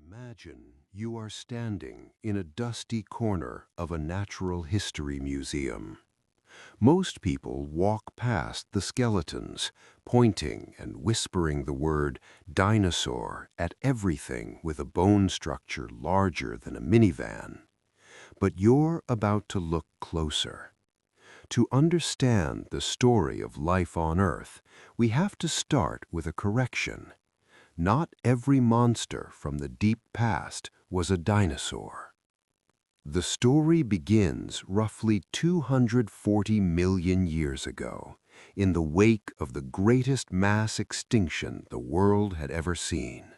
Imagine you are standing in a dusty corner of a natural history museum. Most people walk past the skeletons, pointing and whispering the word dinosaur at everything with a bone structure larger than a minivan. But you're about to look closer. To understand the story of life on Earth, we have to start with a correction. Not every monster from the deep past was a dinosaur. The story begins roughly 240 million years ago, in the wake of the greatest mass extinction the world had ever seen.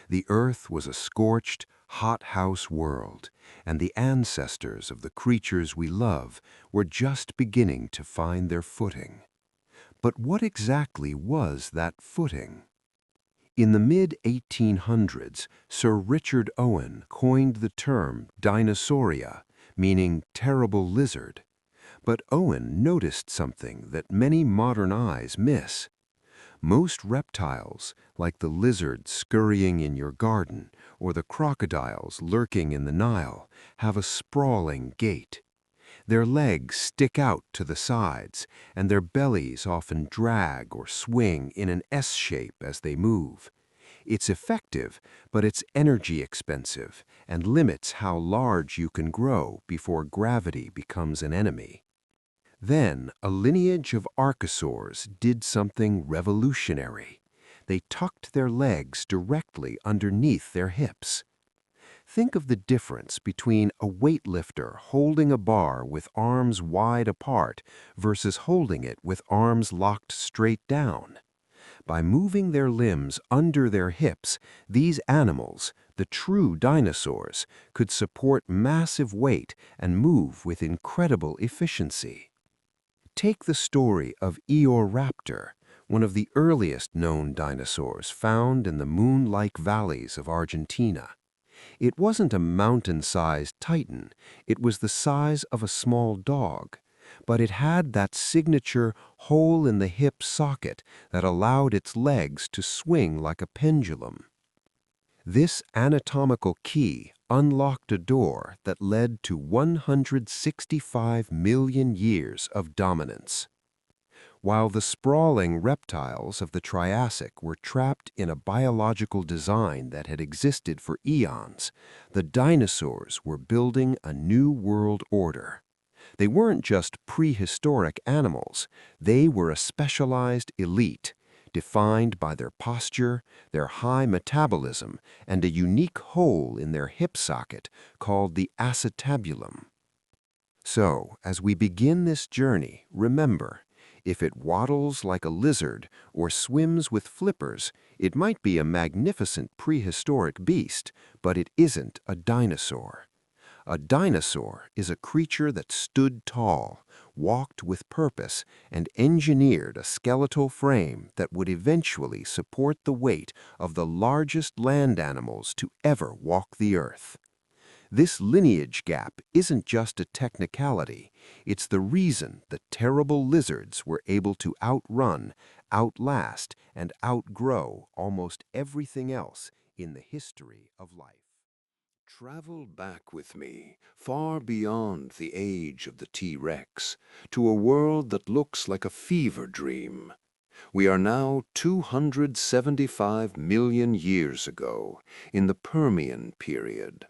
The Earth was a scorched, hothouse world, and the ancestors of the creatures we love were just beginning to find their footing. But what exactly was that footing? In the mid-1800s, Sir Richard Owen coined the term Dinosauria, meaning terrible lizard. But Owen noticed something that many modern eyes miss. Most reptiles, like the lizard scurrying in your garden or the crocodiles lurking in the Nile, have a sprawling gait. Their legs stick out to the sides, and their bellies often drag or swing in an S shape as they move. It's effective, but it's energy expensive and limits how large you can grow before gravity becomes an enemy. Then, a lineage of archosaurs did something revolutionary. They tucked their legs directly underneath their hips. Think of the difference between a weightlifter holding a bar with arms wide apart versus holding it with arms locked straight down. By moving their limbs under their hips, these animals, the true dinosaurs, could support massive weight and move with incredible efficiency. Take the story of Eoraptor, one of the earliest known dinosaurs found in the moon-like valleys of Argentina. It wasn't a mountain-sized titan, it was the size of a small dog, but it had that signature hole-in-the-hip socket that allowed its legs to swing like a pendulum. This anatomical key unlocked a door that led to 165 million years of dominance. While the sprawling reptiles of the Triassic were trapped in a biological design that had existed for eons, the dinosaurs were building a new world order. They weren't just prehistoric animals, they were a specialized elite, defined by their posture, their high metabolism, and a unique hole in their hip socket called the acetabulum. So, as we begin this journey, remember, if it waddles like a lizard or swims with flippers, it might be a magnificent prehistoric beast, but it isn't a dinosaur. A dinosaur is a creature that stood tall, walked with purpose, and engineered a skeletal frame that would eventually support the weight of the largest land animals to ever walk the earth. This lineage gap isn't just a technicality, it's the reason the terrible lizards were able to outrun, outlast, and outgrow almost everything else in the history of life. Travel back with me, far beyond the age of the T-Rex, to a world that looks like a fever dream. We are now 275 million years ago, in the Permian period.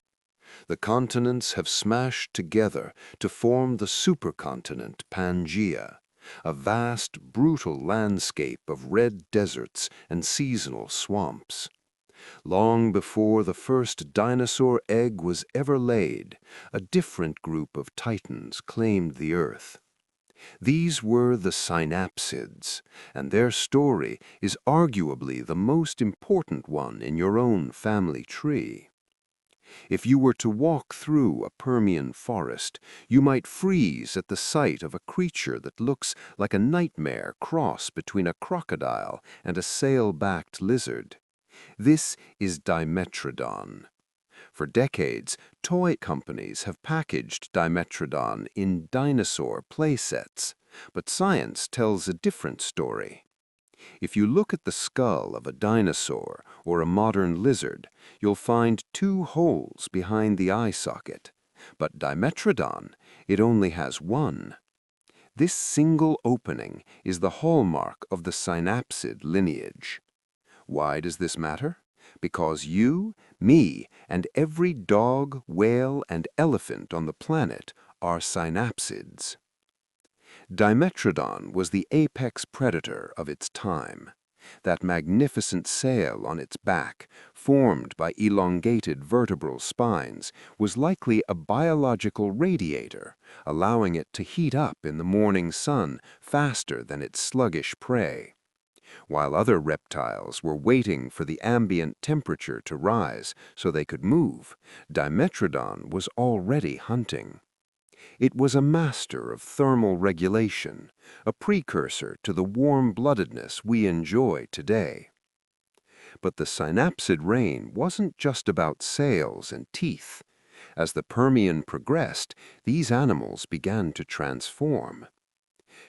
The continents have smashed together to form the supercontinent Pangaea, a vast, brutal landscape of red deserts and seasonal swamps. Long before the first dinosaur egg was ever laid, a different group of titans claimed the Earth. These were the synapsids, and their story is arguably the most important one in your own family tree. If you were to walk through a Permian forest, you might freeze at the sight of a creature that looks like a nightmare cross between a crocodile and a sail-backed lizard. This is Dimetrodon. For decades, toy companies have packaged Dimetrodon in dinosaur playsets, but science tells a different story. If you look at the skull of a dinosaur or a modern lizard, you'll find two holes behind the eye socket. But Dimetrodon, it only has one. This single opening is the hallmark of the synapsid lineage. Why does this matter? Because you, me, and every dog, whale, and elephant on the planet are synapsids. Dimetrodon was the apex predator of its time. That magnificent sail on its back, formed by elongated vertebral spines, was likely a biological radiator, allowing it to heat up in the morning sun faster than its sluggish prey. While other reptiles were waiting for the ambient temperature to rise so they could move, Dimetrodon was already hunting. It was a master of thermal regulation, a precursor to the warm-bloodedness we enjoy today. But the synapsid reign wasn't just about sails and teeth. As the Permian progressed, these animals began to transform.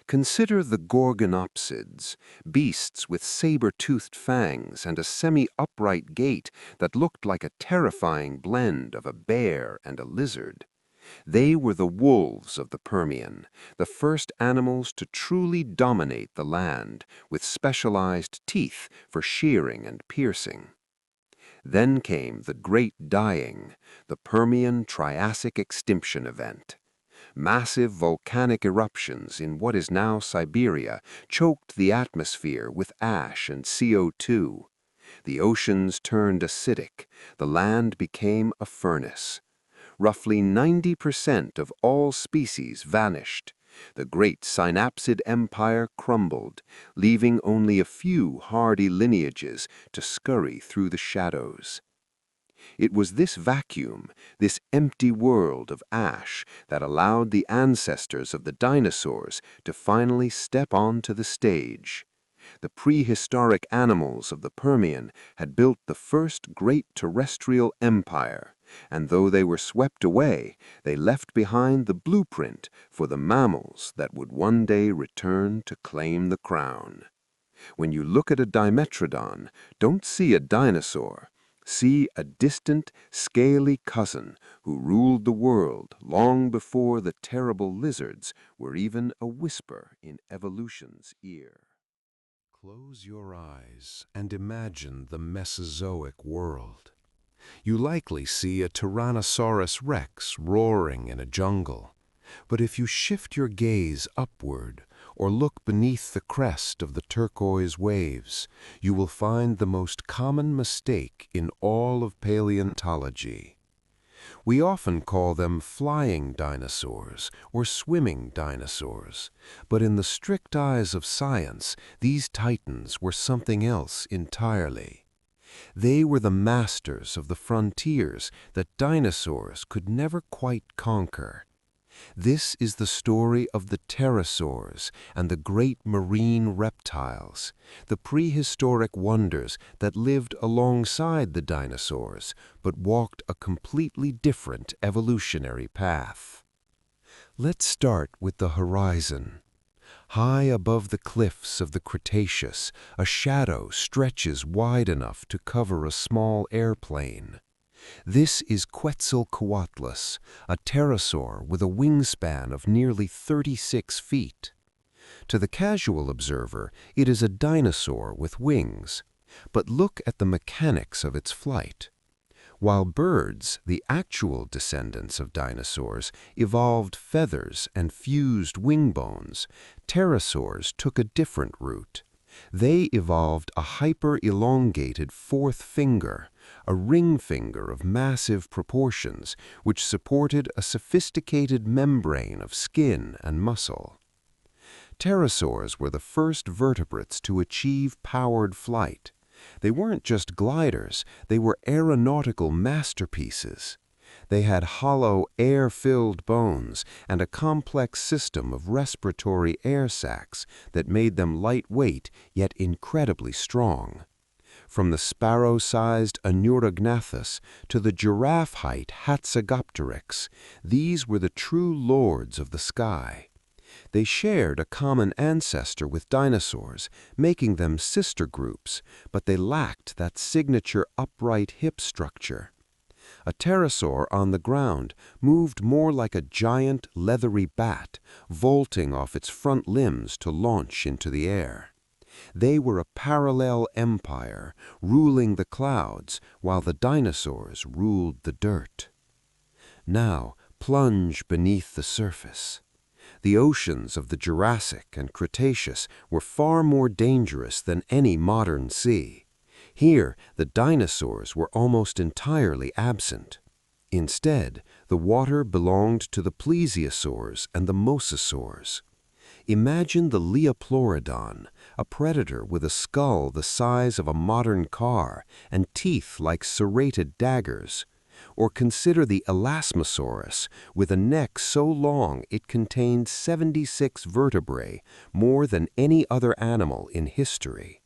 Consider the gorgonopsids, beasts with saber-toothed fangs and a semi-upright gait that looked like a terrifying blend of a bear and a lizard. They were the wolves of the Permian, the first animals to truly dominate the land, with specialized teeth for shearing and piercing. Then came the Great Dying, the Permian Triassic extinction event. Massive volcanic eruptions in what is now Siberia choked the atmosphere with ash and CO2. The oceans turned acidic, the land became a furnace. Roughly 90% of all species vanished. The great synapsid empire crumbled, leaving only a few hardy lineages to scurry through the shadows. It was this vacuum, this empty world of ash, that allowed the ancestors of the dinosaurs to finally step onto the stage. The prehistoric animals of the Permian had built the first great terrestrial empire, and though they were swept away, they left behind the blueprint for the mammals that would one day return to claim the crown. When you look at a Dimetrodon, don't see a dinosaur. See a distant, scaly cousin who ruled the world long before the terrible lizards were even a whisper in evolution's ear. Close your eyes and imagine the Mesozoic world. You likely see a Tyrannosaurus rex roaring in a jungle. But if you shift your gaze upward or look beneath the crest of the turquoise waves, you will find the most common mistake in all of paleontology. We often call them flying dinosaurs or swimming dinosaurs, but in the strict eyes of science, these titans were something else entirely. They were the masters of the frontiers that dinosaurs could never quite conquer. This is the story of the pterosaurs and the great marine reptiles, the prehistoric wonders that lived alongside the dinosaurs but walked a completely different evolutionary path. Let's start with the horizon. High above the cliffs of the Cretaceous, a shadow stretches wide enough to cover a small airplane. This is Quetzalcoatlus, a pterosaur with a wingspan of nearly 36 feet. To the casual observer, it is a dinosaur with wings. But look at the mechanics of its flight. While birds, the actual descendants of dinosaurs, evolved feathers and fused wing bones, pterosaurs took a different route. They evolved a hyper-elongated fourth finger, a ring finger of massive proportions, which supported a sophisticated membrane of skin and muscle. Pterosaurs were the first vertebrates to achieve powered flight. They weren't just gliders, they were aeronautical masterpieces. They had hollow, air-filled bones and a complex system of respiratory air sacs that made them lightweight yet incredibly strong. From the sparrow-sized Aneurognathus to the giraffe-height Hatzegopteryx, these were the true lords of the sky. They shared a common ancestor with dinosaurs, making them sister groups, but they lacked that signature upright hip structure. A pterosaur on the ground moved more like a giant, leathery bat, vaulting off its front limbs to launch into the air. They were a parallel empire, ruling the clouds, while the dinosaurs ruled the dirt. Now, plunge beneath the surface. The oceans of the Jurassic and Cretaceous were far more dangerous than any modern sea. Here, the dinosaurs were almost entirely absent. Instead, the water belonged to the plesiosaurs and the mosasaurs. Imagine the Dimetrodon, a predator with a skull the size of a modern car and teeth like serrated daggers. Or consider the Elasmosaurus, with a neck so long it contained 76 vertebrae, more than any other animal in history.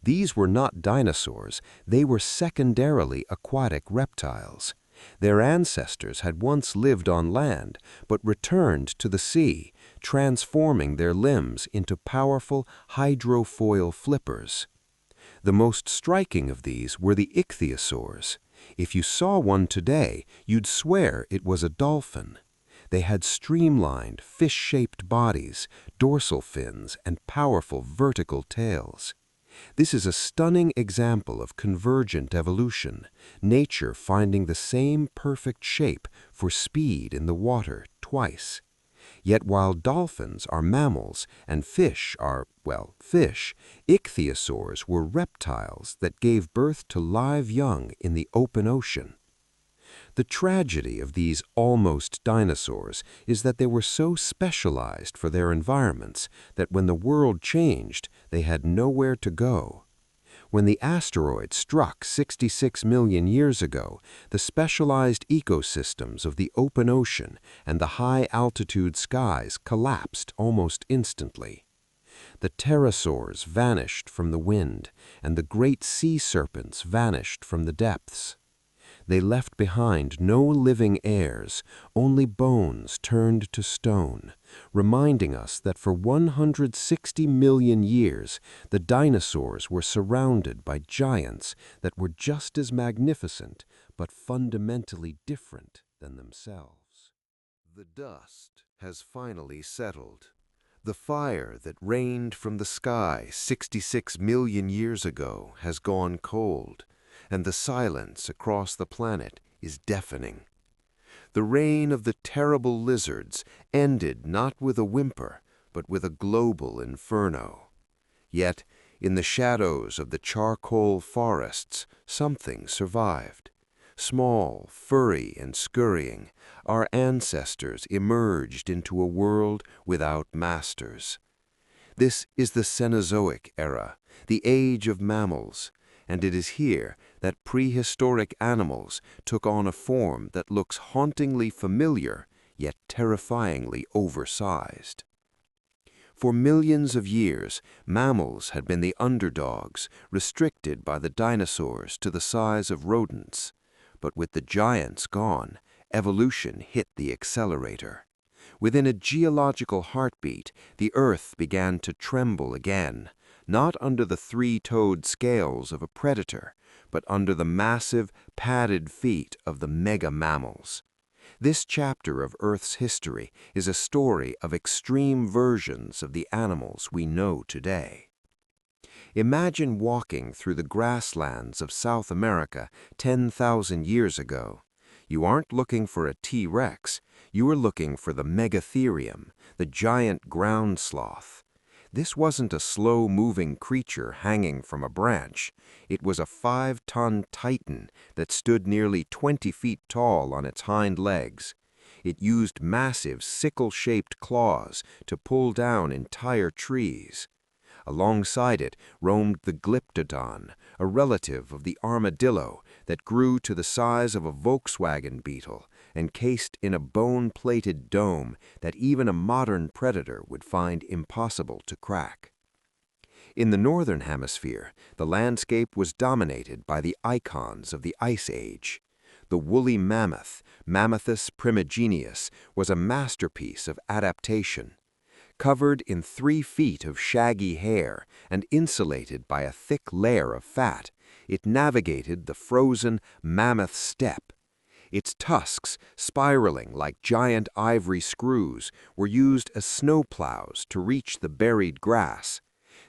These were not dinosaurs, they were secondarily aquatic reptiles. Their ancestors had once lived on land, but returned to the sea, transforming their limbs into powerful hydrofoil flippers. The most striking of these were the ichthyosaurs. If you saw one today, you'd swear it was a dolphin. They had streamlined, fish-shaped bodies, dorsal fins, and powerful vertical tails. This is a stunning example of convergent evolution, nature finding the same perfect shape for speed in the water twice. Yet while dolphins are mammals and fish are, well, fish, ichthyosaurs were reptiles that gave birth to live young in the open ocean. The tragedy of these almost dinosaurs is that they were so specialized for their environments that when the world changed, they had nowhere to go. When the asteroid struck 66 million years ago, the specialized ecosystems of the open ocean and the high-altitude skies collapsed almost instantly. The pterosaurs vanished from the wind, and the great sea serpents vanished from the depths. They left behind no living heirs, only bones turned to stone, reminding us that for 160 million years, the dinosaurs were surrounded by giants that were just as magnificent, but fundamentally different than themselves. The dust has finally settled. The fire that rained from the sky 66 million years ago has gone cold, and the silence across the planet is deafening. The reign of the terrible lizards ended not with a whimper, but with a global inferno. Yet, in the shadows of the charcoal forests, something survived. Small, furry, and scurrying, our ancestors emerged into a world without masters. This is the Cenozoic era, the age of mammals, and it is here that prehistoric animals took on a form that looks hauntingly familiar, yet terrifyingly oversized. For millions of years, mammals had been the underdogs, restricted by the dinosaurs to the size of rodents. But with the giants gone, evolution hit the accelerator. Within a geological heartbeat, the Earth began to tremble again, not under the three-toed scales of a predator, but under the massive, padded feet of the mega-mammals. This chapter of Earth's history is a story of extreme versions of the animals we know today. Imagine walking through the grasslands of South America 10,000 years ago. You aren't looking for a T-Rex, you are looking for the megatherium, the giant ground sloth. This wasn't a slow-moving creature hanging from a branch. It was a 5-ton titan that stood nearly 20 feet tall on its hind legs. It used massive sickle-shaped claws to pull down entire trees. Alongside it roamed the Dimetrodon, a relative of the armadillo that grew to the size of a Volkswagen Beetle, encased in a bone-plated dome that even a modern predator would find impossible to crack. In the northern hemisphere, the landscape was dominated by the icons of the Ice Age. The woolly mammoth, Mammuthus primigenius, was a masterpiece of adaptation. Covered in 3 feet of shaggy hair and insulated by a thick layer of fat, it navigated the frozen mammoth steppe. Its tusks, spiraling like giant ivory screws, were used as snowplows to reach the buried grass.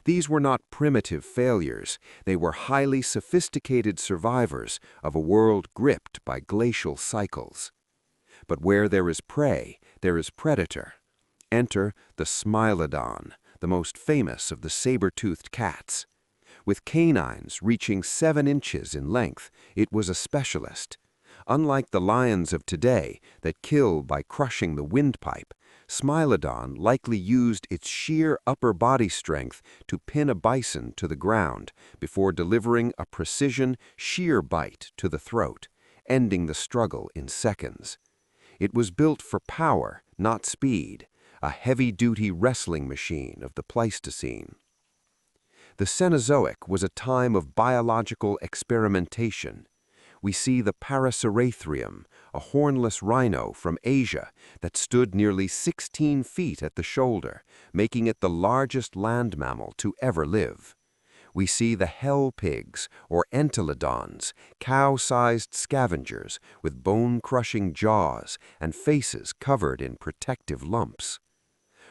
These were not primitive failures, they were highly sophisticated survivors of a world gripped by glacial cycles. But where there is prey, there is predator. Enter the Smilodon, the most famous of the saber-toothed cats. With canines reaching 7 inches in length, it was a specialist. Unlike the lions of today that kill by crushing the windpipe, Smilodon likely used its sheer upper body strength to pin a bison to the ground before delivering a precision sheer bite to the throat, ending the struggle in seconds. It was built for power, not speed, a heavy-duty wrestling machine of the Pleistocene. The Cenozoic was a time of biological experimentation. We see the Paraceratherium, a hornless rhino from Asia that stood nearly 16 feet at the shoulder, making it the largest land mammal to ever live. We see the hell pigs, or entelodons, cow-sized scavengers with bone-crushing jaws and faces covered in protective lumps.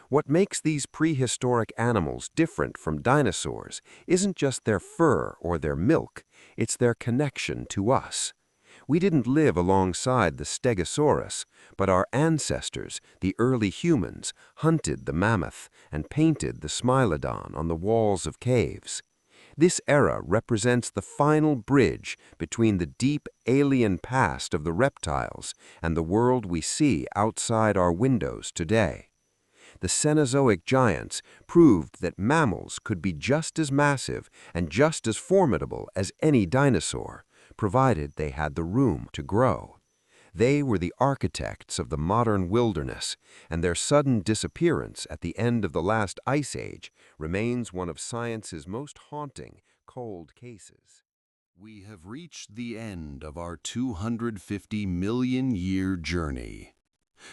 What makes these prehistoric animals different from dinosaurs isn't just their fur or their milk, it's their connection to us. We didn't live alongside the Stegosaurus, but our ancestors, the early humans, hunted the mammoth and painted the Smilodon on the walls of caves. This era represents the final bridge between the deep alien past of the reptiles and the world we see outside our windows today. The Cenozoic giants proved that mammals could be just as massive and just as formidable as any dinosaur, provided they had the room to grow. They were the architects of the modern wilderness, and their sudden disappearance at the end of the last ice age remains one of science's most haunting cold cases. We have reached the end of our 250-million-year journey.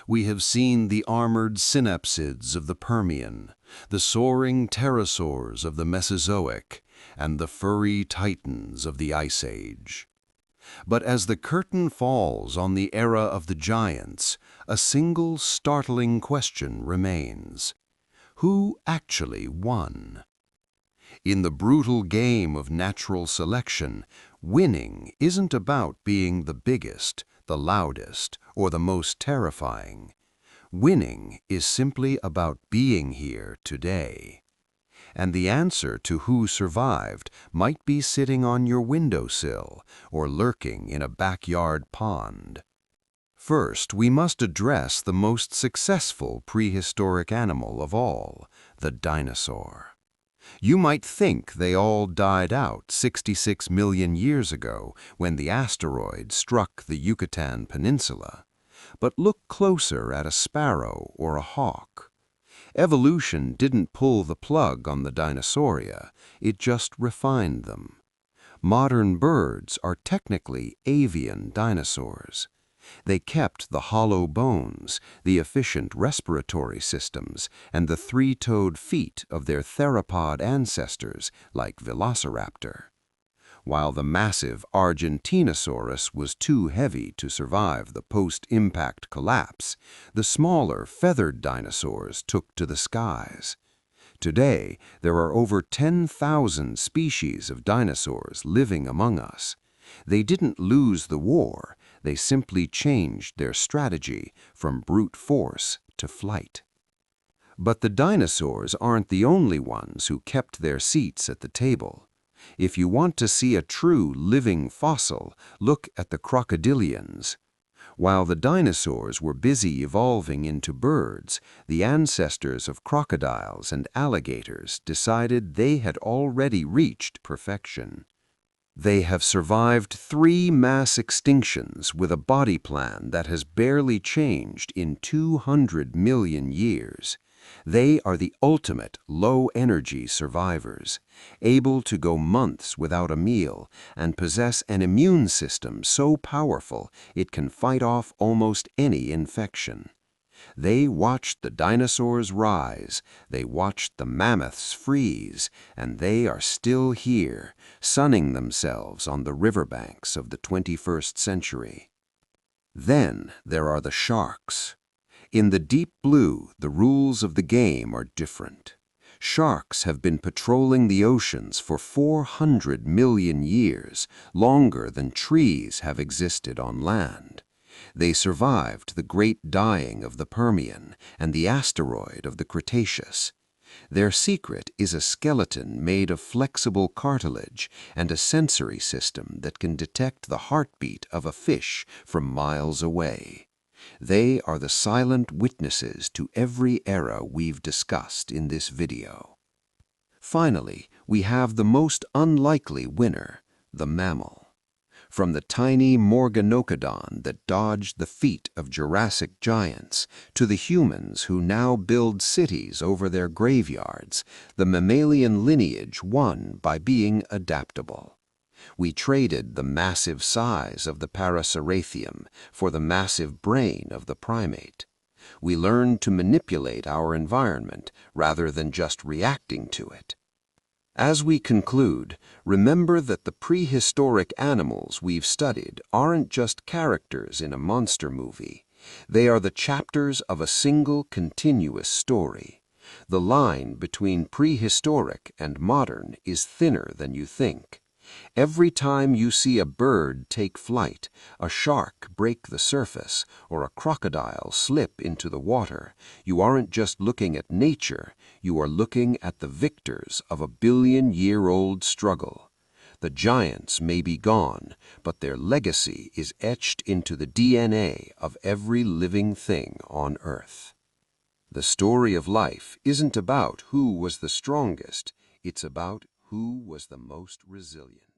We have seen the armored synapsids of the Permian, the soaring pterosaurs of the Mesozoic, and the furry titans of the Ice Age. But as the curtain falls on the era of the giants, a single startling question remains. Who actually won? In the brutal game of natural selection, winning isn't about being the biggest, the loudest, or the most terrifying. Winning is simply about being here today. And the answer to who survived might be sitting on your windowsill or lurking in a backyard pond. First, we must address the most successful prehistoric animal of all, the dinosaur. You might think they all died out 66 million years ago when the asteroid struck the Yucatan Peninsula. But look closer at a sparrow or a hawk. Evolution didn't pull the plug on the dinosauria, it just refined them. Modern birds are technically avian dinosaurs. They kept the hollow bones, the efficient respiratory systems, and the 3-toed feet of their theropod ancestors like Velociraptor. While the massive Argentinosaurus was too heavy to survive the post-impact collapse, the smaller feathered dinosaurs took to the skies. Today, there are over 10,000 species of dinosaurs living among us. They didn't lose the war, they simply changed their strategy from brute force to flight. But the dinosaurs aren't the only ones who kept their seats at the table. If you want to see a true living fossil, look at the crocodilians. While the dinosaurs were busy evolving into birds, the ancestors of crocodiles and alligators decided they had already reached perfection. They have survived 3 mass extinctions with a body plan that has barely changed in 200 million years. They are the ultimate low-energy survivors, able to go months without a meal and possess an immune system so powerful it can fight off almost any infection. They watched the dinosaurs rise, they watched the mammoths freeze, and they are still here, sunning themselves on the riverbanks of the 21st century. Then there are the sharks. In the deep blue, the rules of the game are different. Sharks have been patrolling the oceans for 400 million years, longer than trees have existed on land. They survived the great dying of the Permian and the asteroid of the Cretaceous. Their secret is a skeleton made of flexible cartilage and a sensory system that can detect the heartbeat of a fish from miles away. They are the silent witnesses to every era we've discussed in this video. Finally, we have the most unlikely winner, the mammal. From the tiny Morganocodon that dodged the feet of Jurassic giants to the humans who now build cities over their graveyards, the mammalian lineage won by being adaptable. We traded the massive size of the Paraceratherium for the massive brain of the primate. We learned to manipulate our environment rather than just reacting to it. As we conclude, remember that the prehistoric animals we've studied aren't just characters in a monster movie. They are the chapters of a single continuous story. The line between prehistoric and modern is thinner than you think. Every time you see a bird take flight, a shark break the surface, or a crocodile slip into the water, you aren't just looking at nature, you are looking at the victors of a billion-year-old struggle. The giants may be gone, but their legacy is etched into the DNA of every living thing on Earth. The story of life isn't about who was the strongest, it's about who was the most resilient.